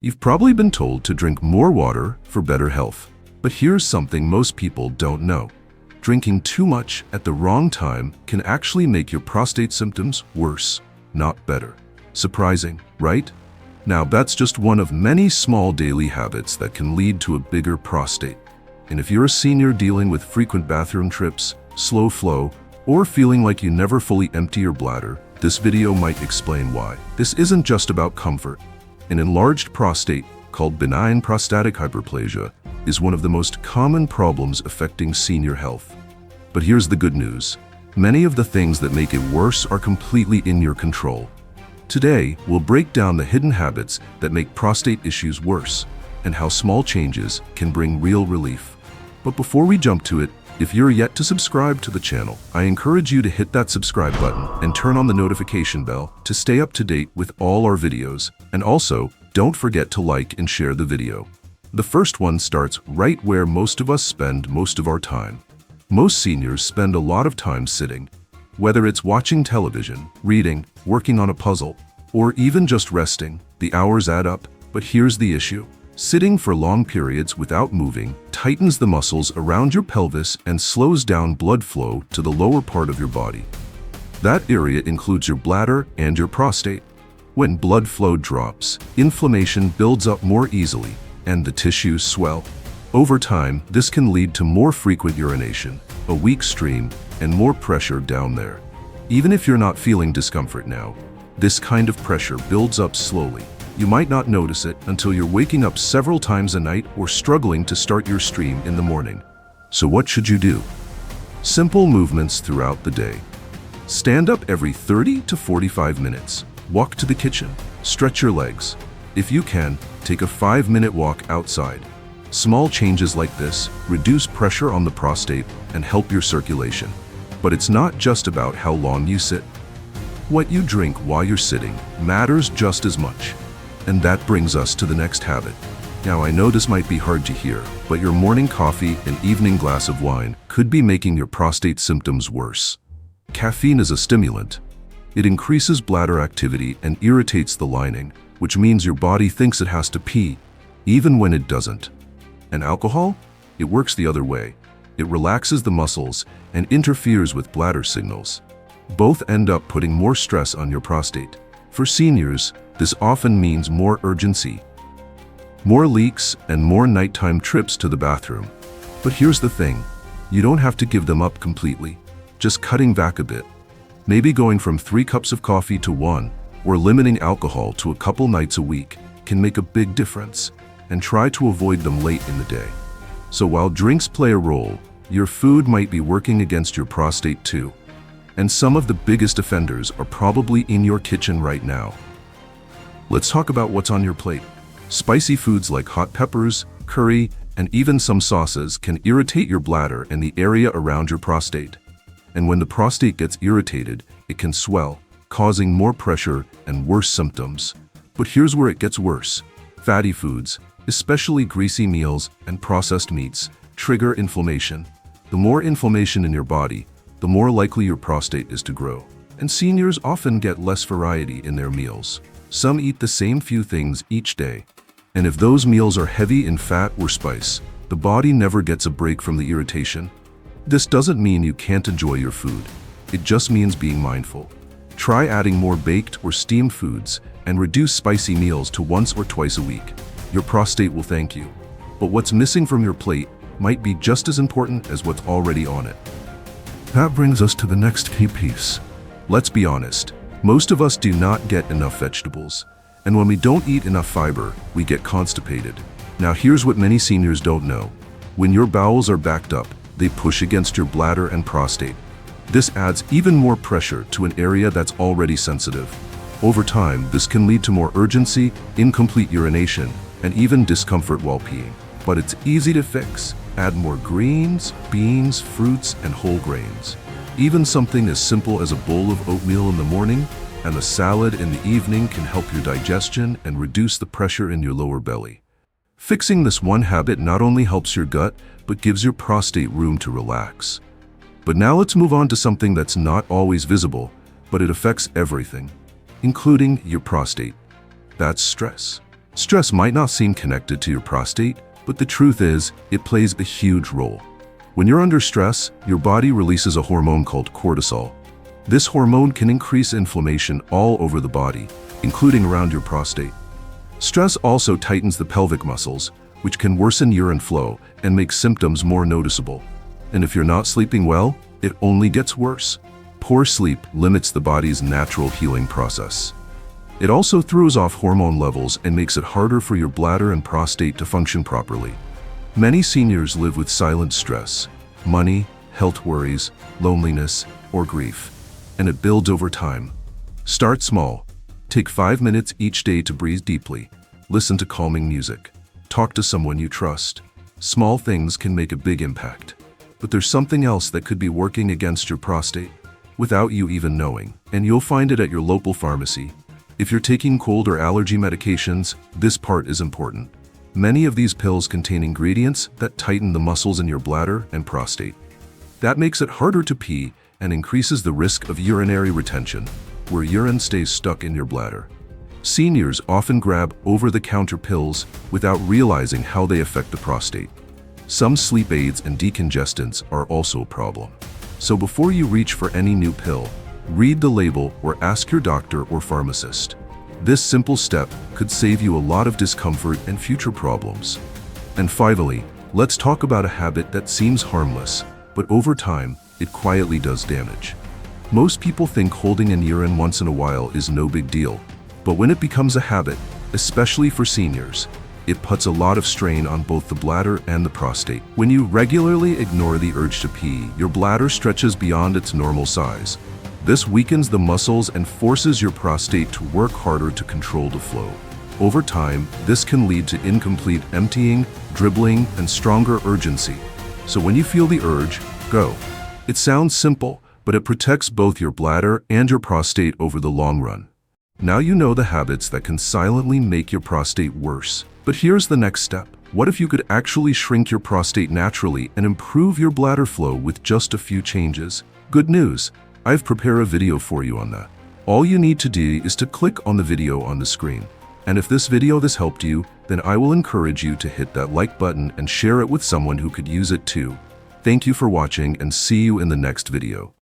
You've probably been told to drink more water for better health. But here's something most people don't know. Drinking too much at the wrong time can actually make your prostate symptoms worse, not better. Surprising, right? Now that's just one of many small daily habits that can lead to a bigger prostate. And if you're a senior dealing with frequent bathroom trips, slow flow, or feeling like you never fully empty your bladder, this video might explain why. This isn't just about comfort. An enlarged prostate, called benign prostatic hyperplasia, is one of the most common problems affecting senior health. But here's the good news. Many of the things that make it worse are completely in your control. Today, we'll break down the hidden habits that make prostate issues worse and how small changes can bring real relief. But before we jump to it, if you're yet to subscribe to the channel, I encourage you to hit that subscribe button and turn on the notification bell to stay up to date with all our videos. And also, don't forget to like and share the video. The first one starts right where most of us spend most of our time. Most seniors spend a lot of time sitting. Whether it's watching television, reading, working on a puzzle, or even just resting, the hours add up. But here's the issue. Sitting for long periods without moving tightens the muscles around your pelvis and slows down blood flow to the lower part of your body. That area includes your bladder and your prostate. When blood flow drops, inflammation builds up more easily, and the tissues swell. Over time, this can lead to more frequent urination, a weak stream, and more pressure down there. Even if you're not feeling discomfort now, this kind of pressure builds up slowly. You might not notice it until you're waking up several times a night or struggling to start your stream in the morning. So what should you do? Simple movements throughout the day. Stand up every 30 to 45 minutes. Walk to the kitchen. Stretch your legs. If you can, take a 5-minute walk outside. Small changes like this reduce pressure on the prostate and help your circulation. But it's not just about how long you sit. What you drink while you're sitting matters just as much. And that brings us to the next habit. Now I know this might be hard to hear, but your morning coffee and evening glass of wine could be making your prostate symptoms worse. Caffeine is a stimulant. It increases bladder activity and irritates the lining, which means your body thinks it has to pee, even when it doesn't. And alcohol? It works the other way. It relaxes the muscles and interferes with bladder signals. Both end up putting more stress on your prostate. For seniors, this often means more urgency, more leaks, and more nighttime trips to the bathroom. But here's the thing, you don't have to give them up completely, just cutting back a bit. Maybe going from 3 cups of coffee to 1, or limiting alcohol to a couple nights a week can make a big difference, and try to avoid them late in the day. So while drinks play a role, your food might be working against your prostate too. And some of the biggest offenders are probably in your kitchen right now. Let's talk about what's on your plate. Spicy foods like hot peppers, curry, and even some sauces can irritate your bladder and the area around your prostate. And when the prostate gets irritated, it can swell, causing more pressure and worse symptoms. But here's where it gets worse. Fatty foods, especially greasy meals and processed meats, trigger inflammation. The more inflammation in your body, the more likely your prostate is to grow. And seniors often get less variety in their meals. Some eat the same few things each day. And if those meals are heavy in fat or spice, the body never gets a break from the irritation. This doesn't mean you can't enjoy your food. It just means being mindful. Try adding more baked or steamed foods and reduce spicy meals to once or twice a week. Your prostate will thank you. But what's missing from your plate might be just as important as what's already on it. That brings us to the next key piece. Let's be honest, most of us do not get enough vegetables. And when we don't eat enough fiber, we get constipated. Now here's what many seniors don't know. When your bowels are backed up, they push against your bladder and prostate. This adds even more pressure to an area that's already sensitive. Over time, this can lead to more urgency, incomplete urination, and even discomfort while peeing. But it's easy to fix. Add more greens, beans, fruits, and whole grains. Even something as simple as a bowl of oatmeal in the morning and a salad in the evening can help your digestion and reduce the pressure in your lower belly. Fixing this one habit not only helps your gut, but gives your prostate room to relax. But now let's move on to something that's not always visible, but it affects everything, including your prostate. That's stress. Stress might not seem connected to your prostate, but the truth is, it plays a huge role. When you're under stress, your body releases a hormone called cortisol. This hormone can increase inflammation all over the body, including around your prostate. Stress also tightens the pelvic muscles, which can worsen urine flow and make symptoms more noticeable. And if you're not sleeping well, it only gets worse. Poor sleep limits the body's natural healing process. It also throws off hormone levels and makes it harder for your bladder and prostate to function properly. Many seniors live with silent stress, money, health worries, loneliness, or grief, and it builds over time. Start small. Take 5 minutes each day to breathe deeply. Listen to calming music. Talk to someone you trust. Small things can make a big impact. But there's something else that could be working against your prostate without you even knowing, and you'll find it at your local pharmacy. If you're taking cold or allergy medications, this part is important. Many of these pills contain ingredients that tighten the muscles in your bladder and prostate. That makes it harder to pee and increases the risk of urinary retention, where urine stays stuck in your bladder. Seniors often grab over-the-counter pills without realizing how they affect the prostate. Some sleep aids and decongestants are also a problem. So before you reach for any new pill, read the label or ask your doctor or pharmacist. This simple step could save you a lot of discomfort and future problems. And finally, let's talk about a habit that seems harmless, but over time, it quietly does damage. Most people think holding in urine once in a while is no big deal, but when it becomes a habit, especially for seniors, it puts a lot of strain on both the bladder and the prostate. When you regularly ignore the urge to pee, your bladder stretches beyond its normal size. This weakens the muscles and forces your prostate to work harder to control the flow. Over time, this can lead to incomplete emptying, dribbling, and stronger urgency. So when you feel the urge, go. It sounds simple, but it protects both your bladder and your prostate over the long run. Now you know the habits that can silently make your prostate worse. But here's the next step. What if you could actually shrink your prostate naturally and improve your bladder flow with just a few changes? Good news, I've prepared a video for you on that. All you need to do is to click on the video on the screen. And if this video has helped you, then I will encourage you to hit that like button and share it with someone who could use it too. Thank you for watching and see you in the next video.